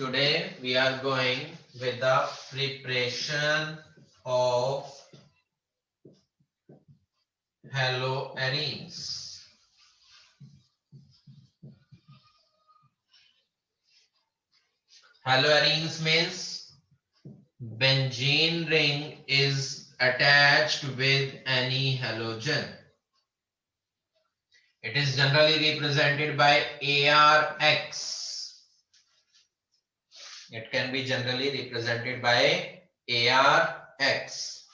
Today we are going with the preparation of haloarenes. Haloarenes means benzene ring is attached with any halogen. It is generally represented by ARX. It can be generally represented by ARX.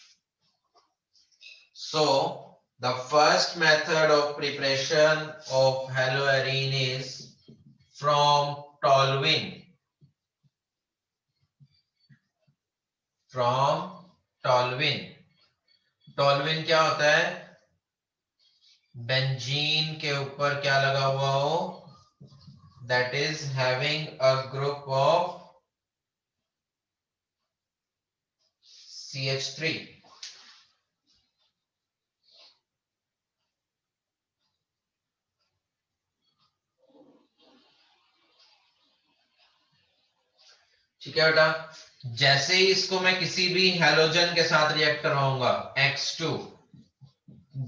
So, the first method of preparation of haloarene is from toluene. From toluene. टॉलविन क्या होता है? Benzene के ऊपर क्या लगा हुआ हो, that is having a group of CH3. ठीक है बेटा, जैसे ही इसको मैं किसी भी हैलोजन के साथ रिएक्ट करवाऊंगा X2,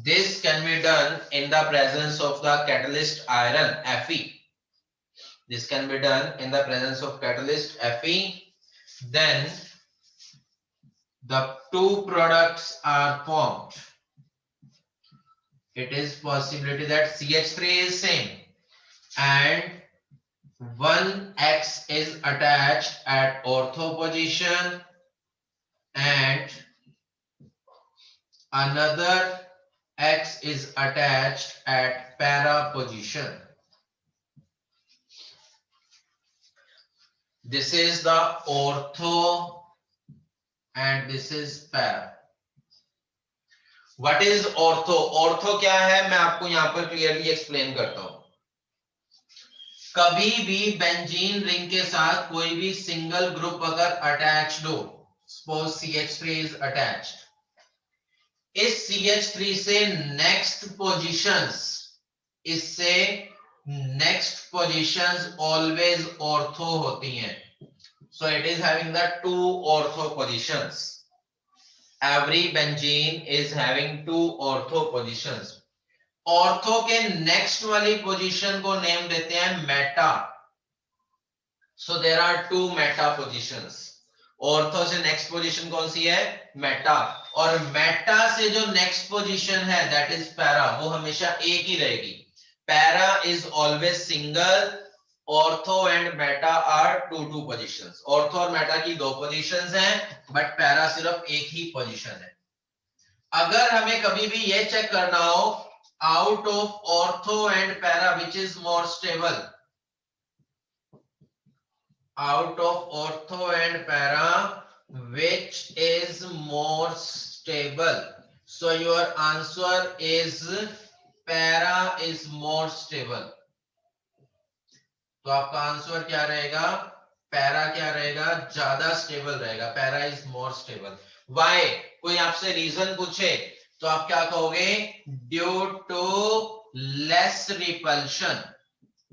this can be done in the presence of the catalyst iron Fe. This can be done in the presence of catalyst Fe. Then the two products are formed. It is possibility that CH3 is same and one X is attached at ortho position and another X is attached at para position. This is the ortho and this is para. What is ortho? Ortho क्या है मैं आपको यहां पर clearly explain करता हूं. कभी भी बेंजीन रिंग के साथ कोई भी सिंगल ग्रुप अगर अटैच्ड हो, सपोज CH3 इज अटैच्ड, इस CH3 से नेक्स्ट पोजीशंस, इससे नेक्स्ट पोजीशंस ऑलवेज ऑर्थो होती हैं. So it is having the two ortho positions. Every benzene is having two ortho positions. Ortho के नेक्स्ट वाली position को नेम देते हैं meta. So there are two meta positions. Ortho से next position कौन सी है? मेटा. और मेटा से जो नेक्स्ट पोजीशन है दैट इज पैरा, वो हमेशा एक ही रहेगी. Para is always single. Ortho and meta are two positions. Ortho और मेटा की दो पोजीशंस हैं बट पैरा सिर्फ एक ही पोजीशन है. अगर हमें कभी भी ये चेक करना हो out of ortho and para which is more stable, out of ortho and para which is more stable, so your answer is para is more stable. तो आपका आंसर क्या रहेगा? पैरा क्या रहेगा? ज्यादा स्टेबल रहेगा. Para is more stable. Why? कोई आपसे रीजन पूछे तो आप क्या कहोगे? Due to less repulsion.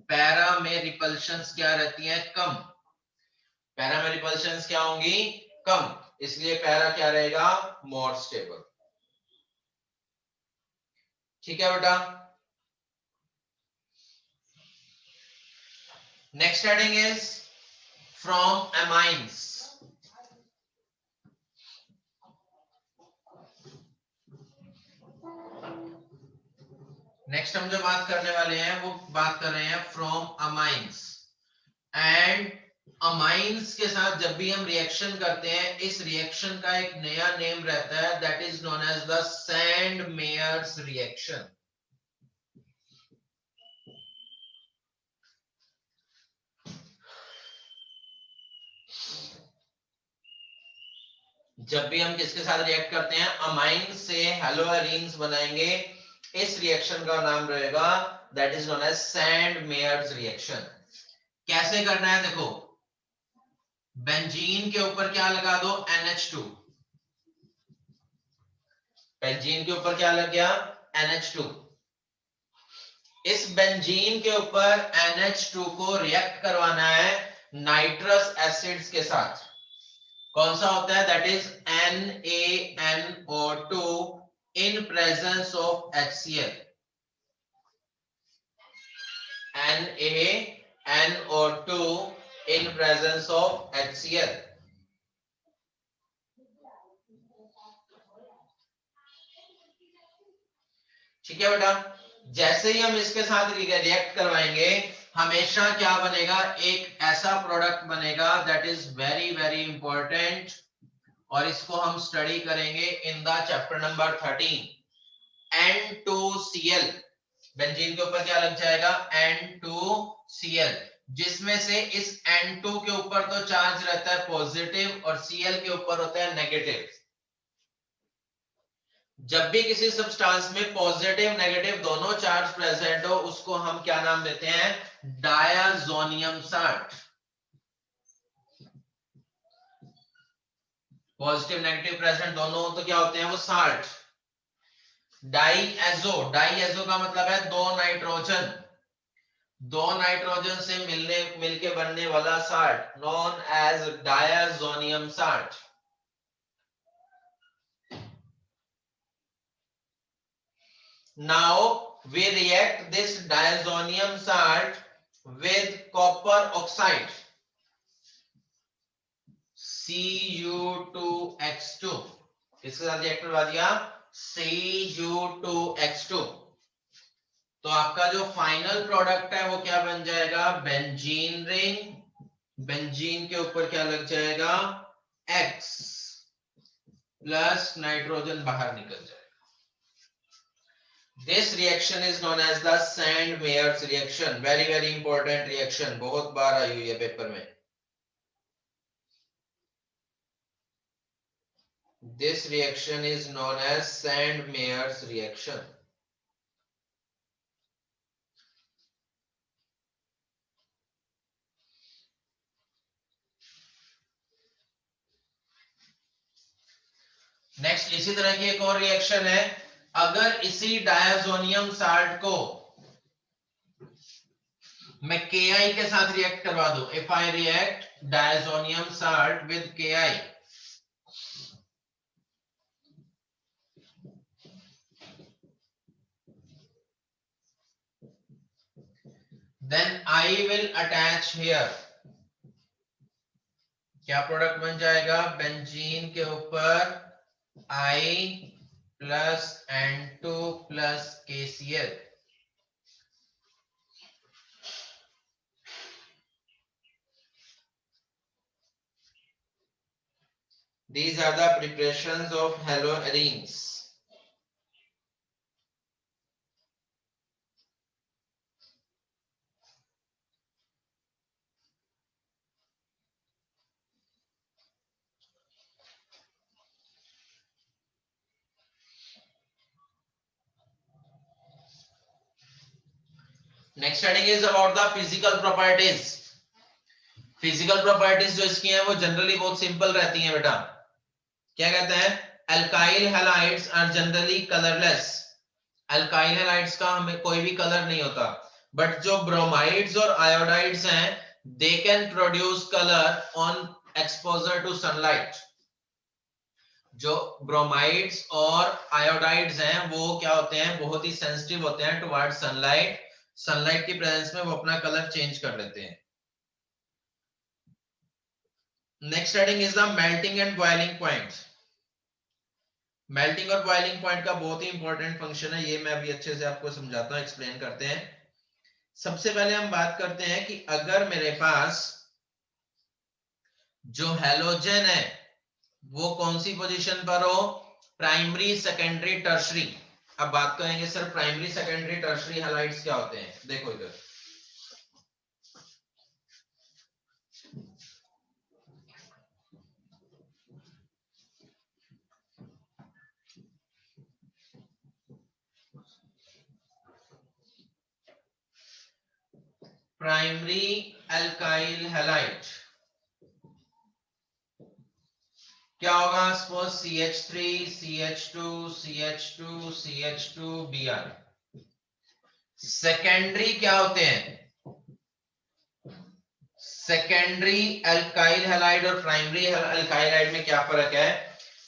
Para में रिपल्शंस क्या रहती हैं? कम. पैरा में रिपल्शंस क्या होंगी? कम. इसलिए पैरा क्या रहेगा? More stable. ठीक है बेटा. Next heading is from amines. Next हम जो बात करने वाले हैं वो बात कर रहे हैं फ्रॉम अमाइंस. एंड अमाइंस के साथ जब भी हम रिएक्शन करते हैं, इस रिएक्शन का एक नया नेम रहता है that is known as the Sandmeyer's reaction. जब भी हम किसके साथ रिएक्ट करते हैं, अमाइन से हेलोअरीन्स बनाएंगे, इस रिएक्शन का नाम रहेगा that is known as Sandmeyer's reaction. कैसे करना है देखो, बेंजीन के ऊपर क्या लगा दो? NH2. बेंजीन के ऊपर क्या लग गया? NH2. इस बेंजीन के ऊपर NH2 को रिएक्ट करवाना है नाइट्रस एसिड्स के साथ। कौन सा होता है? That is NaNO2 in presence of HCl। NaNO2 in presence of HCl। ठीक है बेटा, जैसे ही हम इसके साथ रिएक्ट करवाएंगे हमेशा क्या बनेगा? एक ऐसा प्रोडक्ट बनेगा that is very very important, और इसको हम स्टडी करेंगे in the chapter number 13, N2Cl। Benzene के ऊपर क्या लग जाएगा? N2Cl, जिसमें से इस N2 के ऊपर तो चार्ज रहता है पॉजिटिव और Cl के ऊपर होता है नेगेटिव। जब भी किसी सब्सटेंस में पॉजिटिव नेगेटिव दोनों चार्ज प्रेजेंट हो उसको हम क्या नाम देते हैं? डायाजोनियम साल्ट। पॉजिटिव नेगेटिव प्रेजेंट दोनों तो क्या होते हैं? वो साल्ट। डाईएजो, डाईएजो का मतलब है दो नाइट्रोजन, दो नाइट्रोजन से मिलके बनने वाला salt, known as diazonium salt. Now we react this diazonium salt with copper oxide, Cu2X2। किसके साथ रिएक्ट करवा दिया? Cu2X2। तो आपका जो फाइनल प्रोडक्ट है वो क्या बन जाएगा? Benzene ring. बेंजीन के ऊपर क्या लग जाएगा? X प्लस नाइट्रोजन बाहर निकल जाएगा। This reaction is known as the Sand-Meyers reaction. Very very important reaction, बहुत बार आई हुई है पेपर में। This reaction is known as Sand-Meyers reaction. Next इसी तरह की एक और रिएक्शन है। अगर इसी डायाजोनियम साल्ट को मैं Ki के साथ रिएक्ट करवा दूं, if I react diazonium salt with Ki, then I will attach here। क्या प्रोडक्ट बन जाएगा? बेंजीन के ऊपर I plus N2 plus KCl। These are the preparations of haloarenes। Next heading is about the physical properties. Physical properties जो इसकी हैं वो generally बहुत सिंपल रहती हैं बेटा। क्या कहते हैं? Alkyl halides are generally colourless. Alkyl halides का हमें कोई भी कलर नहीं होता, बट जो ब्रोमाइड्स और आयोडाइड्स हैं they can produce colour on exposure to sunlight. जो ब्रोमाइड्स और आयोडाइड्स हैं वो क्या होते हैं? बहुत ही सेंसिटिव होते हैं टुवर्ड्स सनलाइट। सनलाइट की प्रेजेंस में वो अपना कलर चेंज कर लेते हैं। Next heading is the melting and boiling point. Melting और बॉइलिंग पॉइंट का बहुत ही इंपॉर्टेंट फंक्शन है, ये मैं अभी अच्छे से आपको समझाता हूं, एक्सप्लेन करते हैं। सबसे पहले हम बात करते हैं कि अगर मेरे पास जो हैलोजन है वो कौन सी पोजीशन पर हो? Primary, secondary, tertiary. अब बात करेंगे sir primary, secondary, tertiary halides क्या होते हैं। देखो इधर, प्राइमरी अल्काइल हैलाइड क्या होगा? Suppose CH3 CH2 CH2 CH2 Br। Secondary क्या होते हैं? सेकेंडरी अल्काइल हैलाइड और प्राइमरी अल्काइल हैलाइड में क्या फर्क है?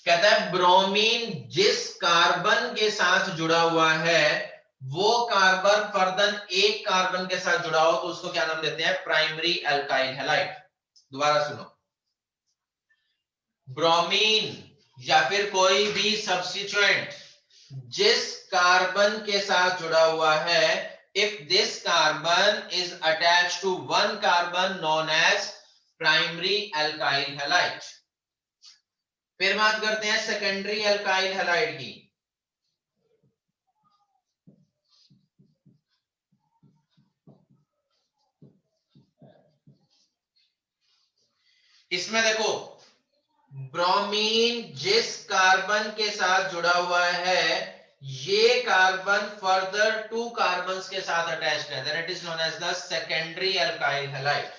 कहता है ब्रोमीन जिस कार्बन के साथ जुड़ा हुआ है वो कार्बन फर्दर एक कार्बन के साथ जुड़ा हो तो उसको क्या नाम देते हैं? Primary alkyl halide. दोबारा सुनो, ब्रोमीन या फिर कोई भी सब्स्टिट्यूएंट जिस कार्बन के साथ जुड़ा हुआ है, if this carbon is attached to one carbon known as primary alkyl halide। फिर बात करते हैं सेकेंडरी अल्काइल हैलाइड की। इसमें देखो, ब्रोमीन जिस कार्बन के साथ जुड़ा हुआ है ये कार्बन फर्दर टू कार्बन के साथ अटैच्ड है, that is known as the secondary alkyl halide.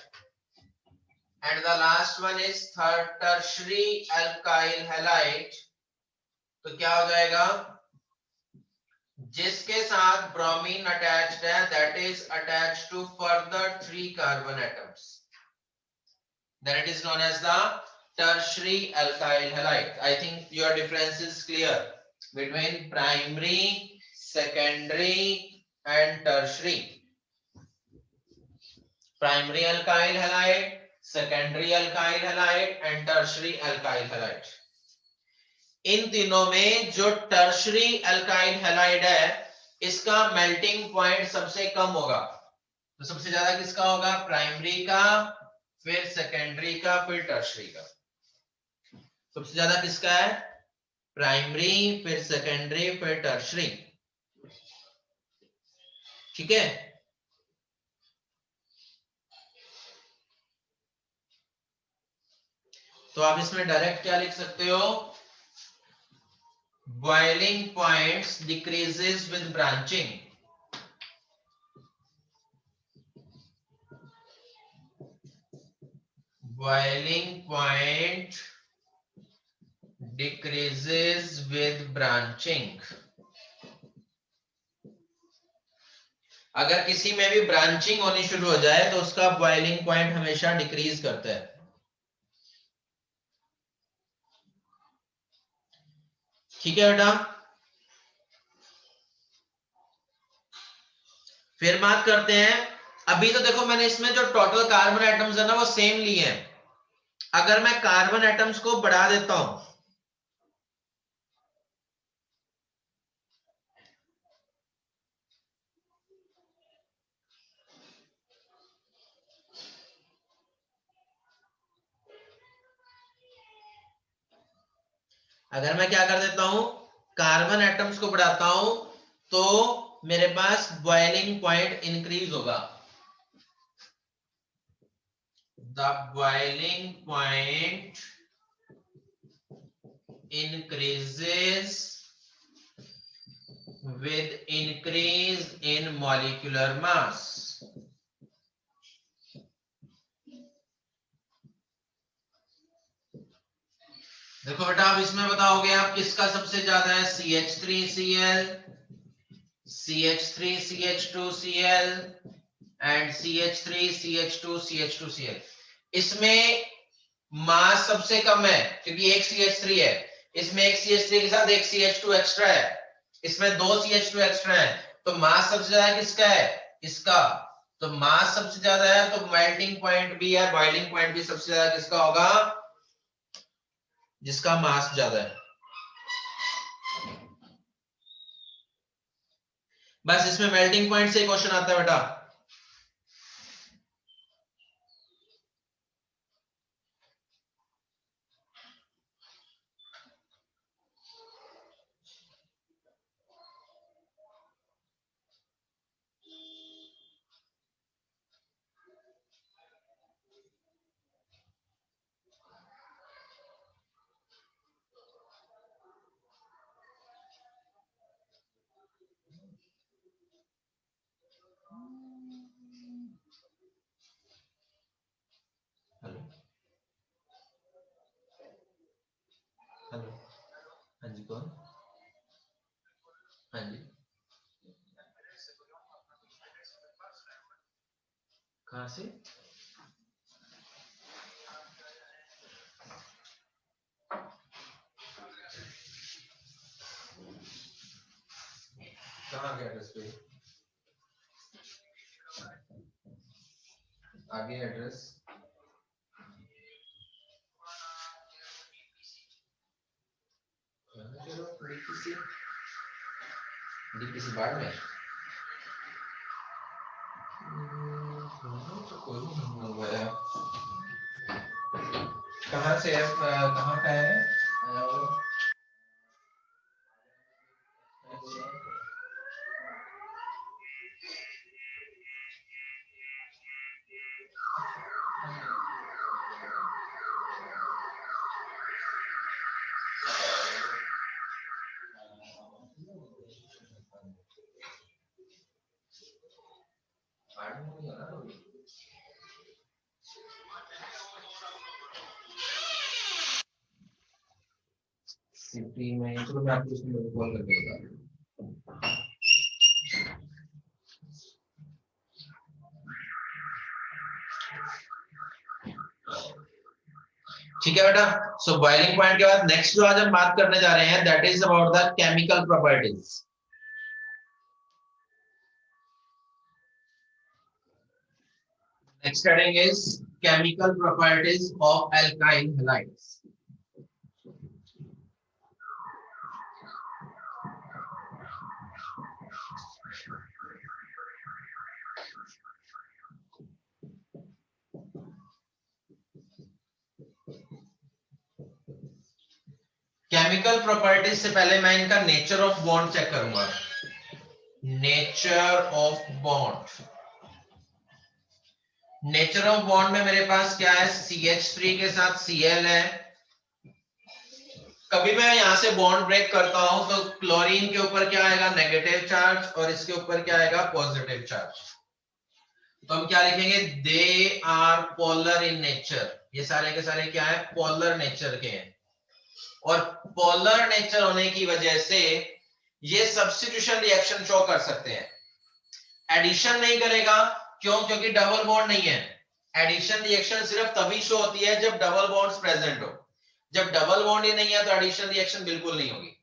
And the last one is tertiary alkyl halide. तो क्या हो जाएगा? जिसके साथ ब्रोमीन अटैच्ड है that is attached to further 3 carbon atoms, that it is known as the tertiary alkyl halide। I think your difference is clear between primary, secondary and tertiary। primary alkyl halide, secondary alkyl halide and tertiary alkyl halide। इन तीनों में जो tertiary alkyl halide है इसका melting point सबसे कम होगा। तो सबसे ज्यादा किसका होगा? प्राइमरी का, फिर सेकेंडरी का, फिर टर्शरी का। सबसे ज्यादा किसका है? प्राइमरी, फिर सेकेंडरी, फिर टर्शरी। ठीक है। तो आप इसमें डायरेक्ट क्या लिख सकते हो? Boiling points decreases with branching. Boiling point decreases with branching। अगर किसी में भी ब्रांचिंग होनी शुरू हो जाए तो उसका बॉइलिंग पॉइंट हमेशा डिक्रीज करता है। ठीक है बेटा। फिर बात करते हैं, अभी तो देखो मैंने इसमें जो टोटल कार्बन एटम्स है ना वो सेम लिए हैं। अगर मैं कार्बन एटम्स को बढ़ा देता हूं, अगर मैं क्या कर देता हूं, कार्बन एटम्स को बढ़ाता हूं तो मेरे पास बॉइलिंग पॉइंट इंक्रीज होगा। The boiling point increases with increase in molecular mass। देखो बेटा, अब इसमें बताओगे आप किसका सबसे ज्यादा है? CH3Cl, CH3CH2Cl and CH3CH2CH2Cl। इसमें मास सबसे कम है क्योंकि एक CH3 है, इसमें एक CH3 के साथ एक CH2 एक्स्ट्रा है, इसमें 2 CH2 एक्स्ट्रा है, तो मास सबसे ज्यादा किसका है? इसका। तो मास सबसे ज्यादा है तो मेल्टिंग पॉइंट भी है, बॉइलिंग पॉइंट भी सबसे ज्यादा किसका होगा? जिसका मास ज्यादा है। बस इसमें मेल्टिंग पॉइंट से क्वेश्चन आता है बेटा। हेलो हेलो, हाँ जी कौन? हाँ जी, कहाँ से? कहाँ गया एड्रेस पे? आगे एड्रेस डीपीसी बाढ़ में तो कोई नहीं हुआ। कहाँ से है, कहाँ का है वो? सिटी में, चलो मैं आपको इसमें कॉल करके बता दूँ। ठीक है बेटा। सो बॉइलिंग पॉइंट के बाद नेक्स्ट जो आज हम बात करने जा रहे हैं that is about the chemical properties. Next heading is chemical properties of alkyl halides. Chemical properties से पहले मैं इनका नेचर ऑफ बॉन्ड चेक करूंगा। Nature of bond, nature of bond में मेरे पास क्या है, CH3 के साथ Cl है। कभी मैं यहां से बॉन्ड ब्रेक करता हूं तो क्लोरीन के ऊपर क्या आएगा, नेगेटिव चार्ज, और इसके ऊपर क्या आएगा, पॉजिटिव चार्ज। तो हम क्या लिखेंगे, they are polar in nature. ये सारे के सारे क्या है, पोलर नेचर के हैं। और पोलर नेचर होने की वजह से ये सब्स्टिट्यूशन रिएक्शन शो कर सकते हैं। एडिशन नहीं करेगा, क्यों, क्योंकि डबल बॉन्ड नहीं है। एडिशन रिएक्शन सिर्फ तभी शो होती है जब डबल बॉन्ड्स प्रेजेंट हो। जब डबल बॉन्ड ही नहीं है तो एडिशन रिएक्शन बिल्कुल नहीं होगी।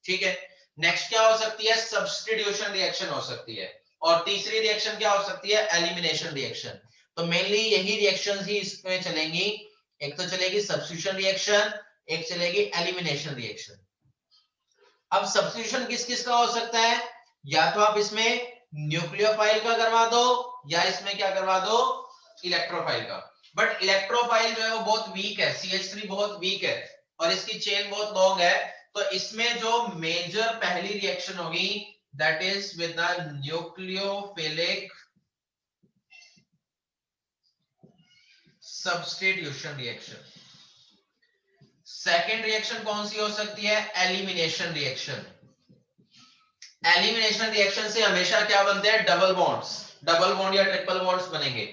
ठीक है। नेक्स्ट क्या हो सकती है, सब्स्टिट्यूशन रिएक्शन हो सकती है। और तीसरी रिएक्शन क्या हो सकती है, एलिमिनेशन रिएक्शन। तो मेनली यही रिएक्शंस ही इसमें चलेंगी। एक तो चलेगी सब्स्टिट्यूशन रिएक्शन, एक चलेगी एलिमिनेशन रिएक्शन। अब सब्स्टिट्यूशन किस किस का हो सकता है, या तो आप इसमें न्यूक्लियोफाइल का करवा दो, या इसमें क्या करवा दो, इलेक्ट्रोफाइल का। बट इलेक्ट्रोफाइल जो है वो बहुत वीक है, CH3 बहुत वीक है और इसकी चेन बहुत लॉन्ग है। तो इसमें जो मेजर पहली रिएक्शन होगी that is with the nucleophilic substitution reaction. Second reaction कौन सी हो सकती है, एलिमिनेशन रिएक्शन। एलिमिनेशन रिएक्शन से हमेशा क्या बनते हैं, डबल बॉन्ड्स, डबल बॉन्ड या ट्रिपल बॉन्ड्स बनेंगे।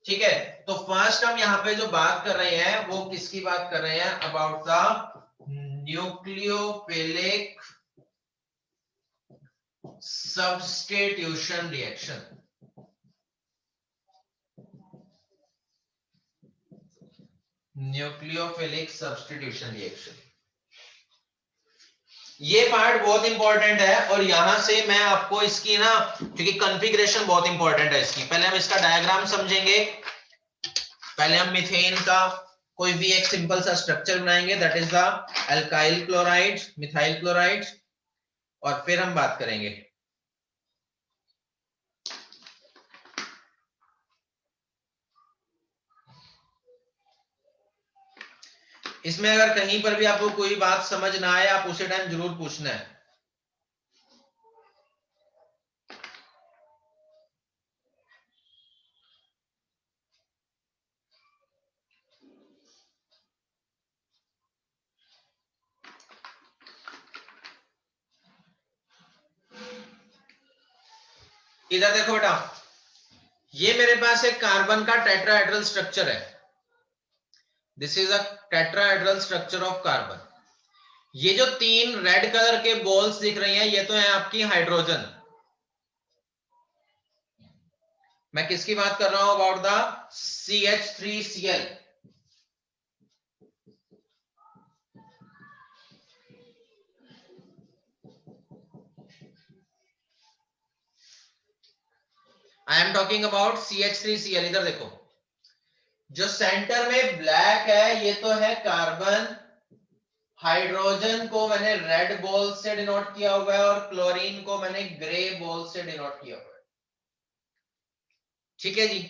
ठीक है। तो फर्स्ट हम यहाँ पे जो बात कर रहे हैं वो किसकी बात कर रहे हैं, about the nucleophilic substitution reaction. Nucleophilic substitution reaction, ये पार्ट बहुत इंपॉर्टेंट है। और यहां से मैं आपको इसकी ना, क्योंकि कॉन्फ़िगरेशन बहुत इंपॉर्टेंट है इसकी, पहले हम इसका डायग्राम समझेंगे। पहले हम मीथेन का कोई भी एक सिंपल सा स्ट्रक्चर बनाएंगे that is the alkyl chloride, methyl chloride, और फिर हम बात करेंगे। इसमें अगर कहीं पर भी आपको कोई बात समझ ना आए आप उसी टाइम जरूर पूछना है। इधर देखो बेटा, ये मेरे पास एक कार्बन का टेट्राहेड्रल स्ट्रक्चर है। This is a tetrahedral structure of carbon. ये जो तीन रेड कलर के बॉल्स दिख रही हैं ये तो है आपकी हाइड्रोजन। मैं किसकी बात कर रहा हूं, about the CH3Cl। I am talking about CH3Cl। इधर देखो, जो सेंटर में ब्लैक है ये तो है कार्बन, हाइड्रोजन को मैंने रेड बॉल से डिनोट किया हुआ है और क्लोरीन को मैंने ग्रे बॉल से डिनोट किया हुआ है। ठीक है जी।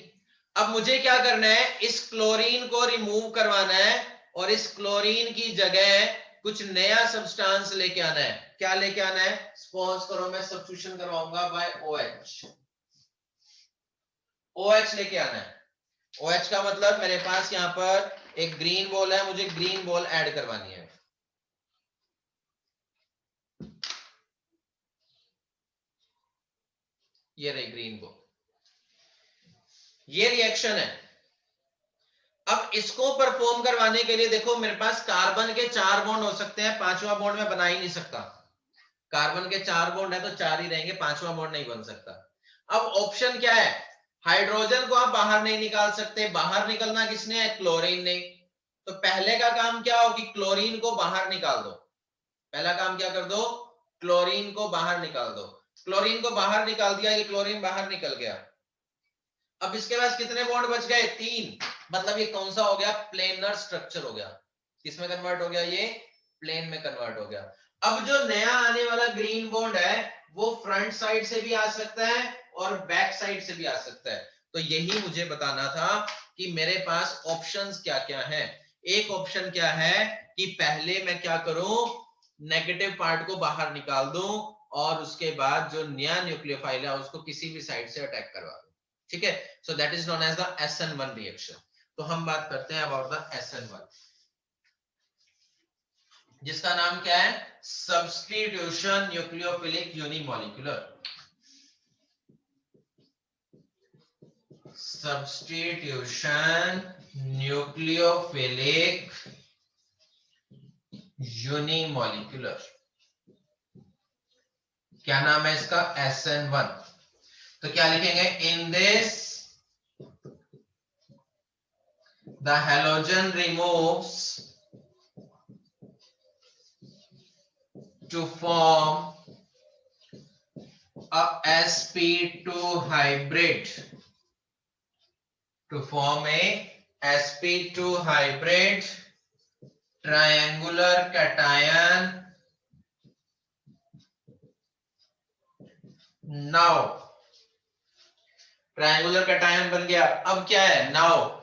अब मुझे क्या करना है, इस क्लोरीन को रिमूव करवाना है और इस क्लोरीन की जगह कुछ नया सब्सटेंस लेके आना है। क्या लेके आना है, सपोज करो मैं सब्स्टिट्यूशन करवाऊंगा बाय OH। OH लेके आना है। OH का मतलब मेरे पास यहां पर एक ग्रीन बॉल है, मुझे ग्रीन बॉल ऐड करवानी है। ये रही ग्रीन बॉल, ये रिएक्शन है। अब इसको परफॉर्म करवाने के लिए देखो मेरे पास कार्बन के 4 बॉन्ड हो सकते हैं, 5वां बॉन्ड मैं बना ही नहीं सकता। कार्बन के 4 बॉन्ड है तो 4 ही रहेंगे, 5वां बॉन्ड नहीं बन सकता। अब ऑप्शन क्या है, हाइड्रोजन को आप बाहर नहीं निकाल सकते, बाहर निकलना किसने है, क्लोरीन ने। तो पहले का काम क्या हो कि क्लोरीन को बाहर निकाल दो। पहला काम क्या कर दो, क्लोरीन को बाहर निकाल दो। क्लोरीन को बाहर निकाल दिया, ये क्लोरीन बाहर निकल गया। अब इसके पास कितने बॉन्ड बच गए, 3। मतलब ये कौन सा हो गया, प्लेनर स्ट्रक्चर हो गया। किसमें कन्वर्ट हो गया, ये प्लेन में कन्वर्ट हो गया। अब जो नया आने वाला ग्रीन बॉन्ड है वो फ्रंट साइड से भी आ सकता है और बैक साइड से भी आ सकता है। तो यही मुझे बताना था कि मेरे पास ऑप्शंस क्या क्या है। एक ऑप्शन क्या है कि पहले मैं क्या करूं, नेगेटिव पार्ट को बाहर निकाल दूं और उसके बाद जो नया न्यूक्लियोफाइल है उसको किसी भी साइड से अटैक करवा दूं। ठीक है, so that is known as the SN1 reaction. तो हम बात करते हैं अबाउट द SN1, जिसका नाम क्या है, substitution nucleophilic unimolecular. Substitution nucleophilic unimolecular, क्या नाम है इसका, SN1। तो क्या लिखेंगे, in this the halogen removes to form a sp2 hybrid, to form a sp2 hybrid triangular cation. Now triangular cation बन गया। अब क्या है, now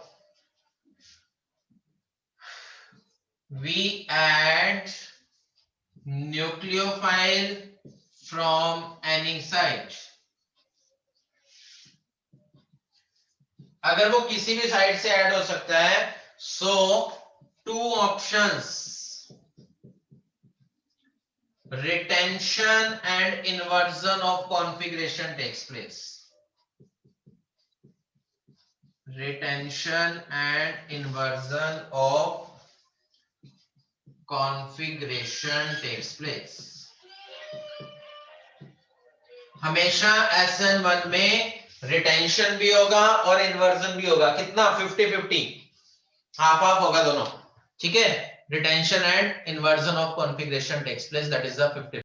we add nucleophile from any side। अगर वो किसी भी साइड से ऐड हो सकता है, सो 2 options, retention and inversion of configuration takes place। retention and inversion of configuration takes place। हमेशा SN1 में रिटेंशन भी होगा और इन्वर्जन भी होगा। कितना, 50-50, हाफ हाफ होगा दोनों। ठीक है, retention and inversion of configuration takes place, that is the 50